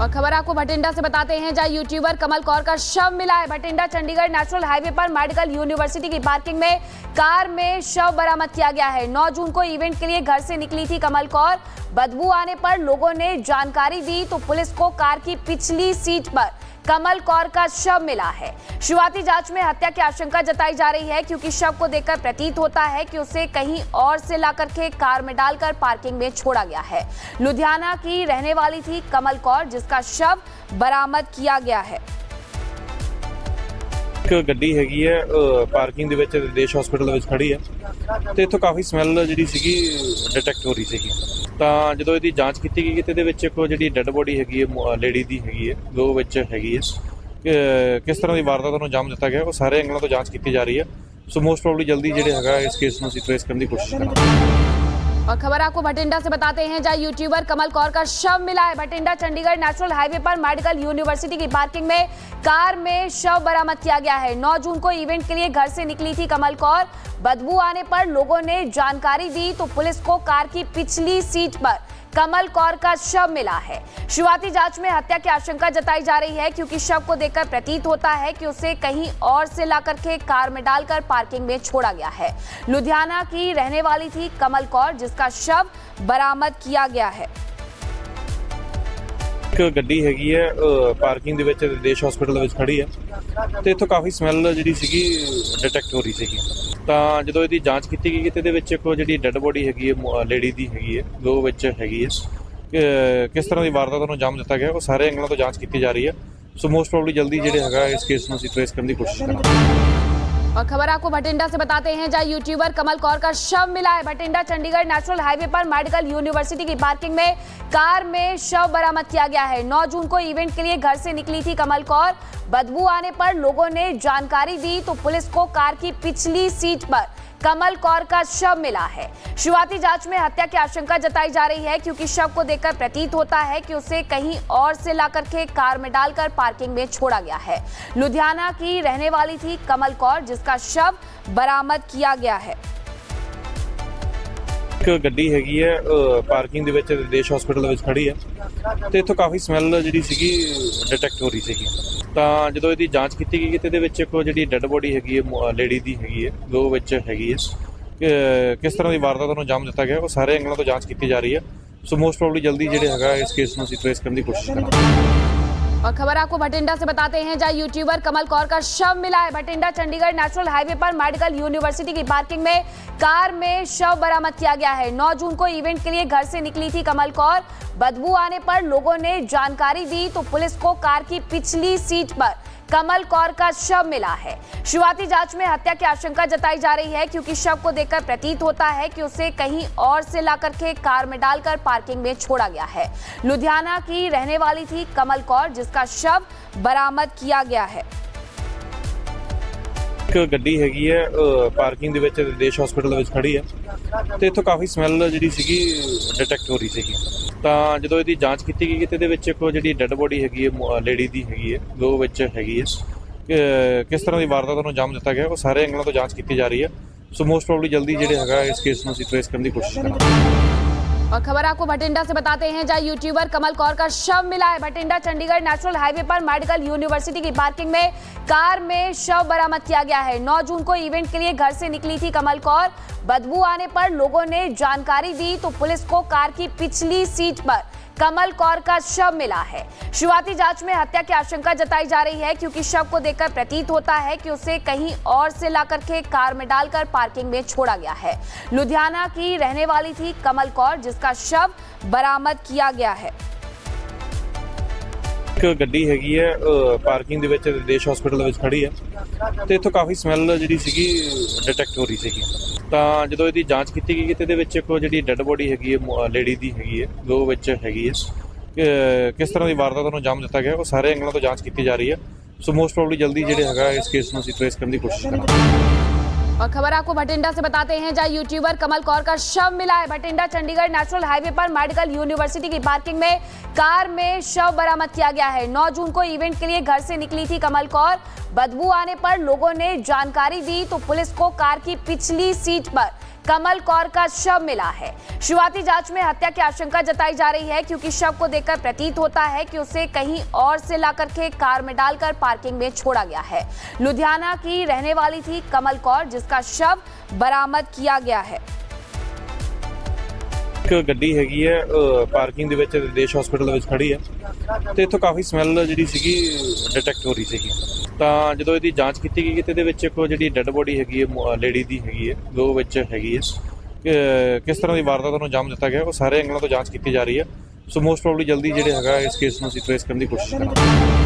और खबर आपको भटिंडा से बताते हैं, जहां यूट्यूबर कमल कौर का शव मिला है। भटिंडा चंडीगढ़ नेशनल हाईवे पर मेडिकल यूनिवर्सिटी की पार्किंग में कार में शव बरामद किया गया है। 9 जून को इवेंट के लिए घर से निकली थी कमल कौर। बदबू आने पर लोगों ने जानकारी दी तो पुलिस को कार की पिछली सीट पर कमल कौर का शव मिला है। शुरुआती जांच में हत्या की आशंका जताई जा रही है, क्योंकि शव को देखकर प्रतीत होता है कि उसे कहीं और से लाकर के कार में डालकर पार्किंग में छोड़ा गया है। लुधियाना की रहने वाली थी कमल कौर, जिसका शव बरामद किया गया है। एक ਗੱਡੀ ਹੈਗੀ ਹੈ ਪਾਰਕਿੰਗ ਦੇ ਵਿੱਚ ਦੇਸ਼ ਹਸਪੀਟਲ ਦੇ ਵਿੱਚ ਖੜੀ ਹੈ ਤੇ ਇੱਥੋਂ ਕਾਫੀ ਸਮੈਲ ਜਿਹੜੀ ਸੀਗੀ ਡਿਟੈਕਟ ਹੋ ਰਹੀ ਸੀਗੀ। ਤਾਂ ਜਦੋਂ ਇਹਦੀ ਜਾਂਚ ਕੀਤੀ ਗਈ ਤੇ ਇਹਦੇ ਵਿੱਚ ਇੱਕ ਜਿਹੜੀ ਡੈੱਡ ਬੋਡੀ ਹੈਗੀ ਹੈ ਲੇਡੀ ਦੀ ਹੈਗੀ ਹੈ, ਜੋ ਵਿੱਚ ਹੈਗੀ ਹੈ ਕਿ ਕਿਸ ਤਰ੍ਹਾਂ ਦੀ ਵਾਰਦਾਤ ਨੂੰ ਅੰਜਾਮ ਦਿੱਤਾ ਗਿਆ, ਉਹ ਸਾਰੇ ਐਂਗਲਾਂ ਤੋਂ ਜਾਂਚ ਕੀਤੀ ਜਾ ਰਹੀ ਹੈ। ਸੋ ਮੋਸਟ ਪ੍ਰੋਬਬਲੀ ਜਲਦੀ ਜਿਹੜੇ ਹੈਗਾ ਇਸ ਕੇਸ ਨੂੰ ਅਸੀਂ ਟ੍ਰੇਸ ਕਰਨ ਦੀ ਕੋਸ਼ਿਸ਼ ਕਰਾਂਗੇ। और खबर आपको भटिंडा से बताते हैं, जहां यूट्यूबर कमल कौर का शव मिला है। भटिंडा चंडीगढ़ नेशनल हाईवे पर मेडिकल यूनिवर्सिटी की पार्किंग में कार में शव बरामद किया गया है। 9 जून को इवेंट के लिए घर से निकली थी कमल कौर। बदबू आने पर लोगों ने जानकारी दी तो पुलिस को कार की पिछली सीट पर कमल कौर का शव मिला है। शुरुआती जांच में हत्या की आशंका जताई जा रही है, क्योंकि शव को देखकर प्रतीत होता है कि उसे कहीं और से लाकर के कार में डालकर पार्किंग में छोड़ा गया है। लुधियाना की रहने वाली थी कमल कौर, जिसका शव बरामद किया गया है। ਇੱਕ ਗੱਡੀ ਹੈਗੀ ਹੈ ਪਾਰਕਿੰਗ ਦੇ ਵਿੱਚ ਦੇਸ਼ ਹਸਪੀਟਲ ਦੇ ਵਿੱਚ ਖੜੀ ਹੈ ਤੇ ਇੱਥੋਂ ਕਾਫੀ ਸਮੈਲ ਜਿਹੜੀ ਸੀਗੀ ਡਿਟੈਕਟ ਹੋ ਰਹੀ ਸੀਗੀ। ਤਾਂ ਜਦੋਂ ਇਹਦੀ ਜਾਂਚ ਕੀਤੀ ਗਈ ਤੇ ਇਹਦੇ ਵਿੱਚ ਇੱਕ ਜਿਹੜੀ ਡੈੱਡ ਬੋਡੀ ਹੈਗੀ ਹੈ ਲੇਡੀ ਦੀ ਹੈਗੀ ਹੈ, ਜੋ ਵਿੱਚ ਹੈਗੀ ਹੈ ਕਿ ਕਿਸ ਤਰ੍ਹਾਂ ਦੀ ਵਾਰਦਾਤ ਨੂੰ ਅੰਜਾਮ ਦਿੱਤਾ ਗਿਆ, ਉਹ ਸਾਰੇ ਐਂਗਲਾਂ ਤੋਂ ਜਾਂਚ ਕੀਤੀ ਜਾ ਰਹੀ ਹੈ। ਸੋ ਮੋਸਟ ਪ੍ਰੋਬਬਲੀ ਜਲਦੀ ਜਿਹੜੇ ਹੈਗਾ ਇਸ ਕੇਸ ਨੂੰ ਅਸੀਂ ਟ੍ਰੇਸ ਕਰਨ ਦੀ ਕੋਸ਼ਿਸ਼ ਕਰਾਂਗੇ। और खबर आपको भटिंडा से बताते हैं, जहां यूट्यूबर कमल कौर का शव मिला है। भटिंडा चंडीगढ़ नेशनल हाईवे पर मेडिकल यूनिवर्सिटी की पार्किंग में कार में शव बरामद किया गया है। 9 जून को इवेंट के लिए घर से निकली थी कमल कौर। बदबू आने पर लोगों ने जानकारी दी तो पुलिस को कार की पिछली सीट पर कमल कौर का शव मिला है। शुरुआती जांच में हत्या की आशंका जताई जा रही है, क्योंकि शव को देखकर प्रतीत होता है कि उसे कहीं और से लाकर के कार में डालकर पार्किंग में छोड़ा गया है। लुधियाना की रहने वाली थी कमल कौर, जिसका शव बरामद किया गया है। ਇੱਕ ਗੱਡੀ ਹੈਗੀ ਹੈ ਪਾਰਕਿੰਗ ਦੇ ਵਿੱਚ ਦੇਸ਼ ਹਸਪੀਟਲ ਦੇ ਵਿੱਚ ਖੜੀ ਹੈ ਤੇ ਇੱਥੋਂ ਕਾਫੀ ਸਮੈਲ ਜਿਹੜੀ ਸੀਗੀ ਡਿਟੈਕਟ ਹੋ ਰਹੀ ਸੀਗੀ। ਤਾਂ ਜਦੋਂ ਇਹਦੀ ਜਾਂਚ ਕੀਤੀ ਗਈ ਤੇ ਇਹਦੇ ਵਿੱਚ ਇੱਕ ਜਿਹੜੀ ਡੈੱਡ ਬੋਡੀ ਹੈਗੀ ਹੈ ਲੇਡੀ ਦੀ ਹੈਗੀ ਹੈ, ਜੋ ਵਿੱਚ ਹੈਗੀ ਹੈ ਕਿ ਕਿਸ ਤਰ੍ਹਾਂ ਦੀ ਵਾਰਦਾਤ ਨੂੰ ਅੰਜਾਮ ਦਿੱਤਾ ਗਿਆ, ਉਹ ਸਾਰੇ ਐਂਗਲਾਂ ਤੋਂ ਜਾਂਚ ਕੀਤੀ ਜਾ ਰਹੀ ਹੈ। ਸੋ ਮੋਸਟ ਪ੍ਰੋਬਬਲੀ ਜਲਦੀ ਜਿਹੜੇ ਹੈਗਾ ਇਸ ਕੇਸ ਨੂੰ ਅਸੀਂ ਟ੍ਰੇਸ ਕਰਨ ਦੀ ਕੋਸ਼ਿਸ਼ ਕਰਾਂਗੇ। और खबर आपको भटिंडा से बताते हैं, जहां यूट्यूबर कमल कौर का शव मिला है। भटिंडा चंडीगढ़ नेशनल हाईवे पर मेडिकल यूनिवर्सिटी की पार्किंग में कार में शव बरामद किया गया है। 9 जून को इवेंट के लिए घर से निकली थी कमल कौर। बदबू आने पर लोगों ने जानकारी दी तो पुलिस को कार की पिछली सीट पर कमल कौर का शव मिला है। शुरुआती जांच में हत्या की आशंका जताई जा रही है, क्योंकि शव को देखकर प्रतीत होता है कि उसे कहीं और से लाकर के कार में डालकर पार्किंग में छोड़ा गया है। लुधियाना की रहने वाली थी कमल कौर, जिसका शव बरामद किया गया है। ਇੱਕ ਗੱਡੀ ਹੈਗੀ ਹੈ ਪਾਰਕਿੰਗ ਦੇ ਵਿੱਚ ਦੇਸ਼ ਹਸਪੀਟਲ ਦੇ ਵਿੱਚ ਖੜੀ ਹੈ ਤੇ ਇੱਥੋਂ ਕਾਫੀ ਸਮੈਲ ਜਿਹੜੀ ਸੀਗੀ ਡਿਟੈਕਟ ਹੋ ਰਹੀ ਸੀਗੀ। ਤਾਂ ਜਦੋਂ ਇਹਦੀ ਜਾਂਚ ਕੀਤੀ ਗਈ ਤੇ ਇਹਦੇ ਵਿੱਚ ਇੱਕ ਜਿਹੜੀ ਡੈੱਡ ਬੋਡੀ ਹੈਗੀ ਹੈ ਲੇਡੀ ਦੀ ਹੈਗੀ ਹੈ, ਜੋ ਵਿੱਚ ਹੈਗੀ ਹੈ ਕਿ ਕਿਸ ਤਰ੍ਹਾਂ ਦੀ ਵਾਰਦਾਤ ਨੂੰ ਅੰਜਾਮ ਦਿੱਤਾ ਗਿਆ, ਉਹ ਸਾਰੇ ਐਂਗਲਾਂ ਤੋਂ ਜਾਂਚ ਕੀਤੀ ਜਾ ਰਹੀ ਹੈ। ਸੋ ਮੋਸਟ ਪ੍ਰੋਬਬਲੀ ਜਲਦੀ ਜਿਹੜੇ ਹੈਗਾ ਇਸ ਕੇਸ ਨੂੰ ਅਸੀਂ ਟ੍ਰੇਸ ਕਰਨ ਦੀ ਕੋਸ਼ਿਸ਼ ਕਰਾਂਗੇ। और खबर आपको भटिंडा से बताते हैं, जहां यूट्यूबर कमल कौर का शव मिला है। भटिंडा चंडीगढ़ नेशनल हाईवे पर मेडिकल यूनिवर्सिटी की पार्किंग में कार में शव बरामद किया गया है। 9 जून को इवेंट के लिए घर से निकली थी कमल कौर। बदबू आने पर लोगों ने जानकारी दी तो पुलिस को कार की पिछली सीट पर कमल कौर का शव मिला है। शुरुआती जांच में हत्या की आशंका जताई जा रही है, क्योंकि शव को देखकर प्रतीत होता है कि उसे कहीं और से लाकर के कार में डालकर पार्किंग में छोड़ा गया है। लुधियाना की रहने वाली थी कमल कौर, जिसका शव बरामद किया गया है। ਇੱਕ ਗੱਡੀ ਹੈਗੀ ਹੈ ਪਾਰਕਿੰਗ ਦੇ ਵਿੱਚ ਦੇਸ਼ ਹਸਪੀਟਲ ਦੇ ਵਿੱਚ ਖੜੀ ਹੈ ਤੇ ਇੱਥੋਂ ਕਾਫੀ ਸਮੈਲ ਜਿਹੜੀ ਸੀਗੀ ਡਿਟੈਕਟ ਹੋ ਰਹੀ ਸੀਗੀ। ਤਾਂ ਜਦੋਂ ਇਹਦੀ ਜਾਂਚ ਕੀਤੀ ਗਈ ਤੇ ਇਹਦੇ ਵਿੱਚ ਇੱਕ ਜਿਹੜੀ ਡੈੱਡ ਬੋਡੀ ਹੈਗੀ ਹੈ ਲੇਡੀ ਦੀ ਹੈਗੀ ਹੈ, ਜੋ ਵਿੱਚ ਹੈਗੀ ਹੈ ਕਿ ਕਿਸ ਤਰ੍ਹਾਂ ਦੀ ਵਾਰਦਾਤ ਨੂੰ ਅੰਜਾਮ ਦਿੱਤਾ ਗਿਆ, ਉਹ ਸਾਰੇ ਐਂਗਲਾਂ ਤੋਂ ਜਾਂਚ ਕੀਤੀ ਜਾ ਰਹੀ ਹੈ। ਸੋ ਮੋਸਟ ਪ੍ਰੋਬਬਲੀ ਜਲਦੀ ਜਿਹੜੇ ਹੈਗਾ ਇਸ ਕੇਸ ਨੂੰ ਅਸੀਂ ਟ੍ਰੇਸ ਕਰਨ ਦੀ ਕੋਸ਼ਿਸ਼ ਕਰਾਂਗੇ। और खबर आपको भटिंडा से बताते हैं, जहां यूट्यूबर कमल कौर का शव मिला है। भटिंडा चंडीगढ़ नेशनल हाईवे पर मेडिकल यूनिवर्सिटी की पार्किंग में कार में शव बरामद किया गया है। 9 जून को इवेंट के लिए घर से निकली थी कमल कौर। बदबू आने पर लोगों ने जानकारी दी तो पुलिस को कार की पिछली सीट पर कमल कौर का शव मिला है। शुरुआती जांच में हत्या की आशंका जताई जा रही है, क्योंकि शव को देखकर प्रतीत होता है कि उसे कहीं और से लाकर के कार में डालकर पार्किंग में छोड़ा गया है। लुधियाना की रहने वाली थी कमल कौर, जिसका शव बरामद किया गया है। ਇੱਕ ਗੱਡੀ ਹੈਗੀ ਹੈ ਪਾਰਕਿੰਗ ਦੇ ਵਿੱਚ ਦੇਸ਼ ਹਸਪੀਟਲ ਵਿੱਚ ਖੜੀ ਹੈ ਤੇ ਇੱਥੋਂ ਕਾਫੀ ਸਮੈਲ ਜਿਹੜੀ ਸੀਗੀ ਡਿਟੈਕਟ ਹੋ ਰਹੀ ਸੀਗੀ। ਤਾਂ ਜਦੋਂ ਇਹਦੀ ਜਾਂਚ ਕੀਤੀ ਗਈ ਤੇ ਇਹਦੇ ਵਿੱਚ ਇੱਕ ਜਿਹੜੀ ਡੈੱਡ ਬੋਡੀ ਹੈਗੀ ਹੈ ਲੇਡੀ ਦੀ ਹੈਗੀ ਹੈ, ਜੋ ਵਿੱਚ ਹੈਗੀ ਹੈ ਕਿ ਕਿਸ ਤਰ੍ਹਾਂ ਦੀ ਵਾਰਦਾਤ ਨੂੰ ਅੰਜਾਮ ਦਿੱਤਾ ਗਿਆ, ਉਹ ਸਾਰੇ ਐਂਗਲਾਂ ਤੋਂ ਜਾਂਚ ਕੀਤੀ ਜਾ ਰਹੀ ਹੈ। ਸੋ ਮੋਸਟ ਪ੍ਰੋਬਬਲੀ ਜਲਦੀ ਜਿਹੜੇ ਹੈਗਾ ਇਸ ਕੇਸ ਨੂੰ ਅਸੀਂ ਟ੍ਰੇਸ ਕਰਨ ਦੀ ਕੋਸ਼ਿਸ਼ ਕਰਾਂਗੇ।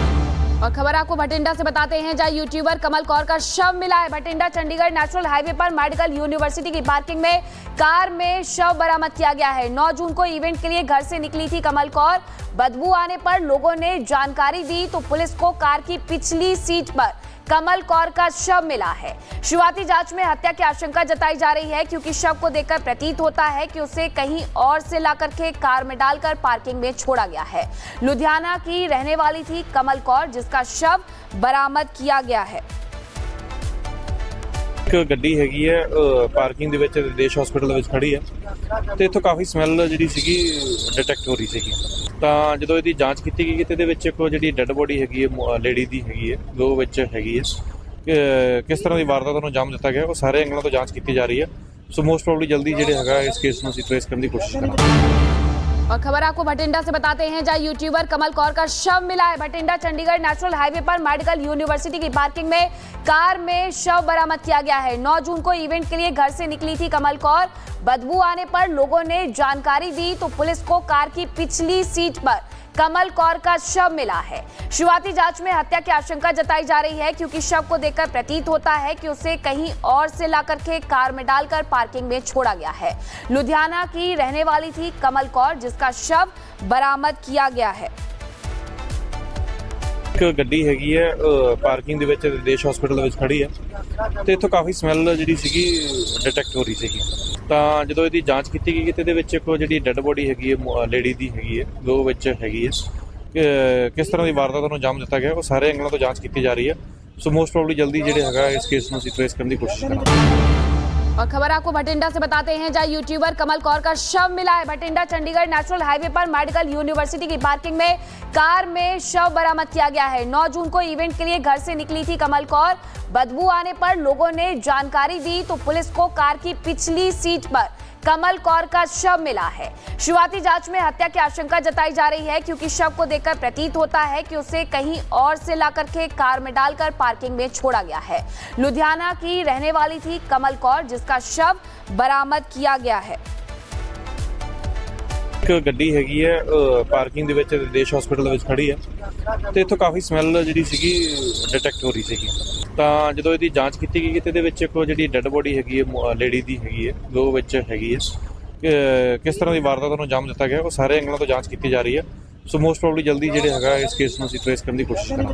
और खबर आपको भटिंडा से बताते हैं, जहां यूट्यूबर कमल कौर का शव मिला है। भटिंडा चंडीगढ़ नेशनल हाईवे पर मेडिकल यूनिवर्सिटी की पार्किंग में कार में शव बरामद किया गया है। 9 जून को इवेंट के लिए घर से निकली थी कमल कौर। बदबू आने पर लोगों ने जानकारी दी तो पुलिस को कार की पिछली सीट पर कमल कौर का शव मिला है। शुरुआती जांच में हत्या की आशंका जताई जा रही है, क्योंकि शव को देखकर प्रतीत होता है कि उसे कहीं और से लाकर के कार में डालकर पार्किंग में छोड़ा गया है। लुधियाना की रहने वाली थी कमल कौर, जिसका शव बरामद किया गया है। ਇੱਕ ਗੱਡੀ ਹੈਗੀ ਹੈ ਪਾਰਕਿੰਗ ਦੇ ਵਿੱਚ ਦੇਸ਼ ਹਸਪੀਟਲ ਵਿੱਚ ਖੜੀ ਹੈ ਤੇ ਇੱਥੋਂ ਕਾਫੀ ਸਮੈਲ ਜਿਹੜੀ ਸੀਗੀ ਡਿਟੈਕਟ ਹੋ ਰਹੀ ਸੀਗੀ। ਤਾਂ ਜਦੋਂ ਇਹਦੀ ਜਾਂਚ ਕੀਤੀ ਗਈ ਤੇ ਇਹਦੇ ਵਿੱਚ ਇੱਕ ਜਿਹੜੀ ਡੈੱਡ ਬੋਡੀ ਹੈਗੀ ਹੈ ਲੇਡੀ ਦੀ ਹੈਗੀ ਹੈ, ਜੋ ਵਿੱਚ ਹੈਗੀ ਹੈ ਕਿ ਕਿਸ ਤਰ੍ਹਾਂ ਦੀ ਵਾਰਦਾਤ ਨੂੰ ਅੰਜਾਮ ਦਿੱਤਾ ਗਿਆ, ਉਹ ਸਾਰੇ ਐਂਗਲਾਂ ਤੋਂ ਜਾਂਚ ਕੀਤੀ ਜਾ ਰਹੀ ਹੈ। ਸੋ ਮੋਸਟ ਪ੍ਰੋਬਬਲੀ ਜਲਦੀ ਜਿਹੜੇ ਹੈਗਾ ਇਸ ਕੇਸ ਨੂੰ ਅਸੀਂ ਟ੍ਰੇਸ ਕਰਨ ਦੀ ਕੋਸ਼ਿਸ਼ ਕਰਾਂਗੇ। और खबर आपको भटिंडा से बताते हैं, जहां यूट्यूबर कमल कौर का शव मिला है। भटिंडा चंडीगढ़ नेशनल हाईवे पर मेडिकल यूनिवर्सिटी की पार्किंग में कार में शव बरामद किया गया है। 9 जून को इवेंट के लिए घर से निकली थी कमल कौर। बदबू आने पर लोगों ने जानकारी दी तो पुलिस को कार की पिछली सीट पर कमल कौर का शव मिला है। शुरुआती जांच में हत्या की आशंका जताई जा रही है, क्योंकि शव को देखकर प्रतीत होता है कि उसे कहीं और से लाकर के कार में डालकर पार्किंग में छोड़ा गया है। लुधियाना की रहने वाली थी कमल कौर, जिसका शव बरामद किया गया है। ਇੱਕ ਗੱਡੀ ਹੈਗੀ ਹੈ ਪਾਰਕਿੰਗ ਦੇ ਵਿੱਚ ਦੇਸ਼ ਹਸਪੀਟਲ ਵਿੱਚ ਖੜੀ ਹੈ ਤੇ ਇੱਥੋਂ ਕਾਫੀ ਸਮੈਲ ਜਿਹੜੀ ਸੀਗੀ ਡਿਟੈਕਟ ਹੋ ਰਹੀ ਸੀਗੀ। ਤਾਂ ਜਦੋਂ ਇਹਦੀ ਜਾਂਚ ਕੀਤੀ ਗਈ ਤੇ ਇਹਦੇ ਵਿੱਚ ਇੱਕ ਜਿਹੜੀ ਡੈੱਡ ਬੋਡੀ ਹੈਗੀ ਹੈ ਲੇਡੀ ਦੀ ਹੈਗੀ ਹੈ, ਜੋ ਵਿੱਚ ਹੈਗੀ ਹੈ ਕਿ ਕਿਸ ਤਰ੍ਹਾਂ ਦੀ ਵਾਰਦਾਤ ਨੂੰ ਅੰਜਾਮ ਦਿੱਤਾ ਗਿਆ, ਉਹ ਸਾਰੇ ਐਂਗਲਾਂ ਤੋਂ ਜਾਂਚ ਕੀਤੀ ਜਾ ਰਹੀ ਹੈ। ਸੋ ਮੋਸਟ ਪ੍ਰੋਬਬਲੀ ਜਲਦੀ ਜਿਹੜੇ ਹੈਗਾ ਇਸ ਕੇਸ ਨੂੰ ਅਸੀਂ ਟ੍ਰੇਸ ਕਰਨ ਦੀ ਕੋਸ਼ਿਸ਼ ਕਰਾਂਗੇ। और खबर आपको भटिंडा से बताते हैं, जहां यूट्यूबर कमल कौर का शव मिला है। भटिंडा चंडीगढ़ नेशनल हाईवे पर मेडिकल यूनिवर्सिटी की पार्किंग में कार में शव बरामद किया गया है। 9 जून को इवेंट के लिए घर से निकली थी कमल कौर। बदबू आने पर लोगों ने जानकारी दी तो पुलिस को कार की पिछली सीट पर कमल कौर का शव मिला है। शुरुआती जांच में हत्या की आशंका जताई जा रही है, क्योंकि शव को देखकर प्रतीत होता है कि उसे कहीं और से लाकर के कार में डालकर पार्किंग में छोड़ा गया है। लुधियाना की रहने वाली थी कमल कौर, जिसका शव बरामद किया गया है। ਇੱਕ ਗੱਡੀ ਹੈਗੀ ਹੈ ਪਾਰਕਿੰਗ ਦੇ ਵਿੱਚ ਦੇਸ਼ ਹਸਪੀਟਲ ਵਿੱਚ ਖੜੀ ਹੈ ਤੇ ਇੱਥੋਂ ਕਾਫੀ ਸਮੈਲ ਜਿਹੜੀ ਸੀਗੀ ਡਿਟੈਕਟ ਹੋ ਰਹੀ ਸੀਗੀ। ਤਾਂ ਜਦੋਂ ਇਹਦੀ ਜਾਂਚ ਕੀਤੀ ਗਈ ਤੇ ਇਹਦੇ ਵਿੱਚ ਇੱਕ ਜਿਹੜੀ ਡੈੱਡ ਬੋਡੀ ਹੈਗੀ ਹੈ ਲੇਡੀ ਦੀ ਹੈਗੀ ਹੈ, ਜੋ ਵਿੱਚ ਹੈਗੀ ਹੈ ਕਿ ਕਿਸ ਤਰ੍ਹਾਂ ਦੀ ਵਾਰਦਾਤ ਨੂੰ ਅੰਜਾਮ ਦਿੱਤਾ ਗਿਆ, ਉਹ ਸਾਰੇ ਐਂਗਲਾਂ ਤੋਂ ਜਾਂਚ ਕੀਤੀ ਜਾ ਰਹੀ ਹੈ। ਸੋ ਮੋਸਟ ਪ੍ਰੋਬਬਲੀ ਜਲਦੀ ਜਿਹੜੇ ਹੈਗਾ ਇਸ ਕੇਸ ਨੂੰ ਅਸੀਂ ਟ੍ਰੇਸ ਕਰਨ ਦੀ ਕੋਸ਼ਿਸ਼ ਕਰਾਂਗੇ।